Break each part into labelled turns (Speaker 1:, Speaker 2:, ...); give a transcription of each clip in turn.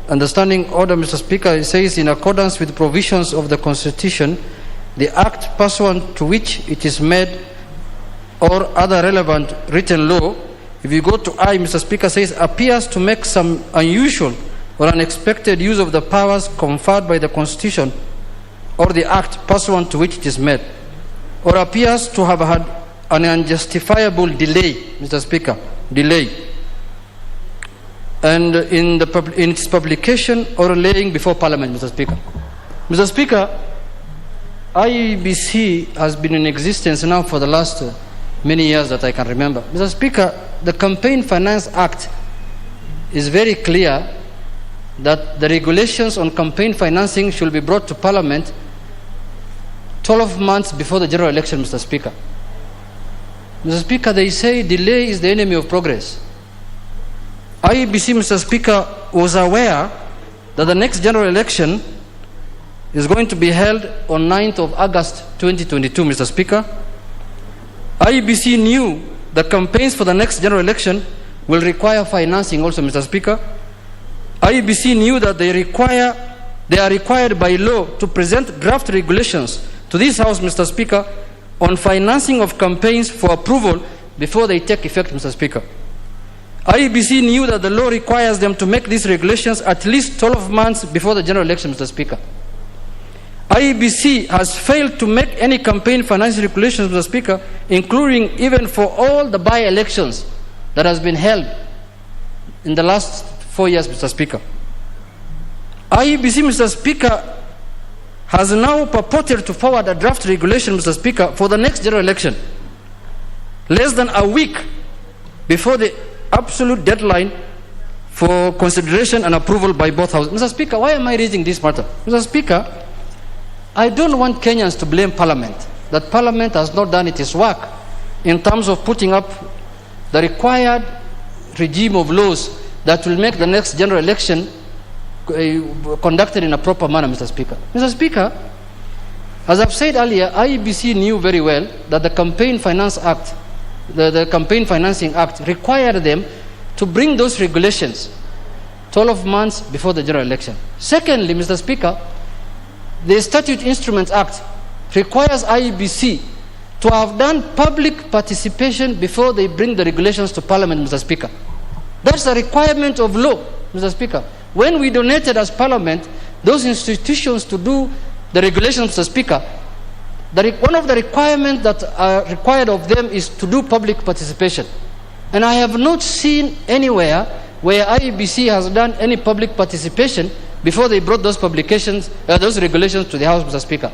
Speaker 1: understanding order, Mr. Speaker, it says, in accordance with provisions of the Constitution, the act pursuant to which it is made or other relevant written law, if you go to I, Mr. Speaker, says, appears to make some unusual or unexpected use of the powers conferred by the Constitution or the act pursuant to which it is made, or appears to have had an unjustifiable delay, Mr. Speaker, delay, and in its publication or laying before Parliament, Mr. Speaker. Mr. Speaker, IEBC has been in existence now for the last many years that I can remember. Mr. Speaker, the Campaign Finance Act is very clear that the regulations on campaign financing should be brought to Parliament 12 months before the general election, Mr. Speaker. Mr. Speaker, they say delay is the enemy of progress. IEBC, Mr. Speaker, was aware that the next general election is going to be held on 9th of August 2022, Mr. Speaker. IEBC knew the campaigns for the next general election will require financing also, Mr. Speaker. IEBC knew that they are required by law to present draft regulations to this House, Mr. Speaker, on financing of campaigns for approval before they take effect, Mr. Speaker. IEBC knew that the law requires them to make these regulations at least 12 months before the general election, Mr. Speaker. IEBC has failed to make any campaign financing regulations, Mr. Speaker, including even for all the by-elections that has been held in the last 4 years, Mr. Speaker. IEBC, Mr. Speaker, has now purported to forward a draft regulation, Mr. Speaker, for the next general election, less than a week before the absolute deadline for consideration and approval by both houses. Mr. Speaker, why am I raising this matter? Mr. Speaker, I don't want Kenyans to blame Parliament, that Parliament has not done its work in terms of putting up the required regime of laws that will make the next general election conducted in a proper manner, Mr. Speaker. Mr. Speaker, as I've said earlier, IEBC knew very well that the Campaign Finance Act, the Campaign Financing Act, required them to bring those regulations 12 months before the general election. Secondly, Mr. Speaker, the Statute Instruments Act requires IEBC to have done public participation before they bring the regulations to Parliament, Mr. Speaker. That's a requirement of law, Mr. Speaker. When we donated as Parliament those institutions to do the regulations, Mr. Speaker, one of the requirements that are required of them is to do public participation. And I have not seen anywhere where IEBC has done any public participation before they brought those publications, those regulations to the House, Mr. Speaker.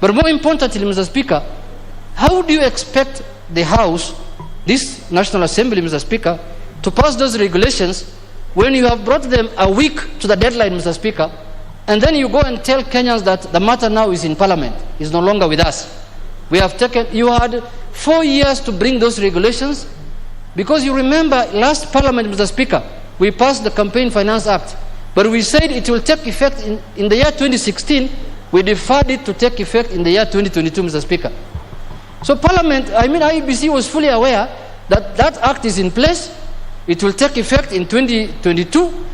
Speaker 1: But more importantly, Mr. Speaker, how do you expect the House, this National Assembly, Mr. Speaker, to pass those regulations when you have brought them a week to the deadline, Mr. Speaker, and then you go and tell Kenyans that the matter now is in Parliament, is no longer with us? You had 4 years to bring those regulations, because you remember last Parliament, Mr. Speaker, we passed the Campaign Finance Act, but we said it will take effect in the year 2016. We deferred it to take effect in the year 2022, Mr. Speaker. So Parliament, IEBC was fully aware that that act is in place. It will take effect in 2022.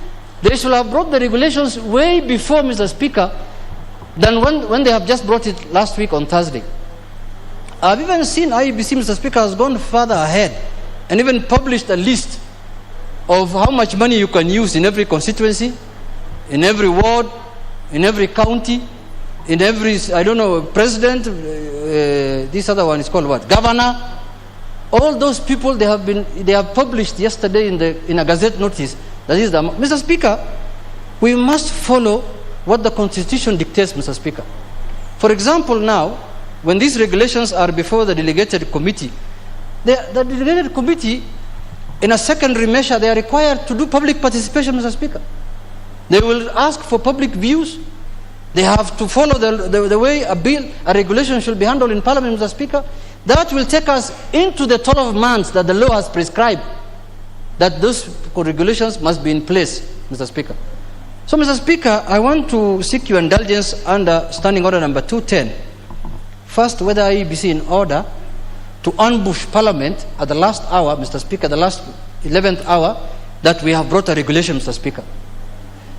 Speaker 1: They should have brought the regulations way before, Mr. Speaker, than when they have just brought it last week on Thursday. I've even seen IEBC, Mr. Speaker, has gone further ahead and even published a list of how much money you can use in every constituency, in every ward, in every county, in every, president, this other one is called what? Governor. All those people, they have published yesterday in a Gazette notice. That is Mr. Speaker, we must follow what the Constitution dictates, Mr. Speaker. For example, now, when these regulations are before the delegated committee, the delegated committee, in a secondary measure, they are required to do public participation, Mr. Speaker. They will ask for public views. They have to follow the way a regulation should be handled in Parliament, Mr. Speaker. That will take us into the 12 months that the law has prescribed, that those regulations must be in place, Mr. Speaker. So, Mr. Speaker, I want to seek your indulgence under Standing Order number 210. First, whether IEBC in order to ambush Parliament at the last hour, Mr. Speaker, the last 11th hour, that we have brought a regulation, Mr. Speaker.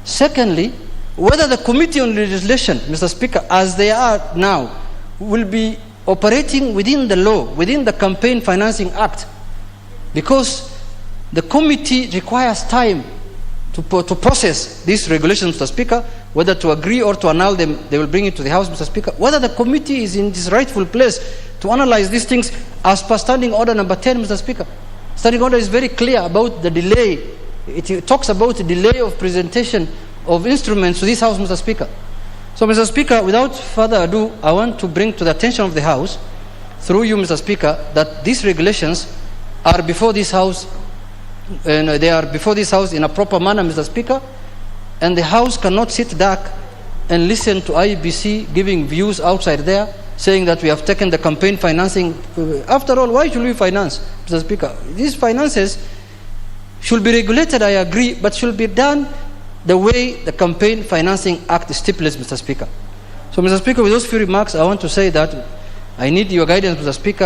Speaker 1: Secondly, whether the Committee on Legislation, Mr. Speaker, as they are now, will be operating within the law, within the Campaign Financing Act, because the committee requires time to process these regulations, Mr. Speaker, whether to agree or to annul them. They will bring it to the House, Mr. Speaker. Whether the committee is in its rightful place to analyze these things as per Standing Order number 10, Mr. Speaker. Standing Order is very clear about the delay. It talks about the delay of presentation of instruments to this House, Mr. Speaker. So, Mr. Speaker, without further ado, I want to bring to the attention of the House, through you, Mr. Speaker, that these regulations are before this House, and they are before this House in a proper manner, Mr. Speaker, and the House cannot sit back and listen to IEBC giving views outside there, saying that we have taken the campaign financing. After all, why should we finance, Mr. Speaker? These finances should be regulated, I agree, but should be done the way the Campaign Financing Act stipulates, Mr. Speaker. So, Mr. Speaker, with those few remarks, I want to say that I need your guidance, Mr. Speaker.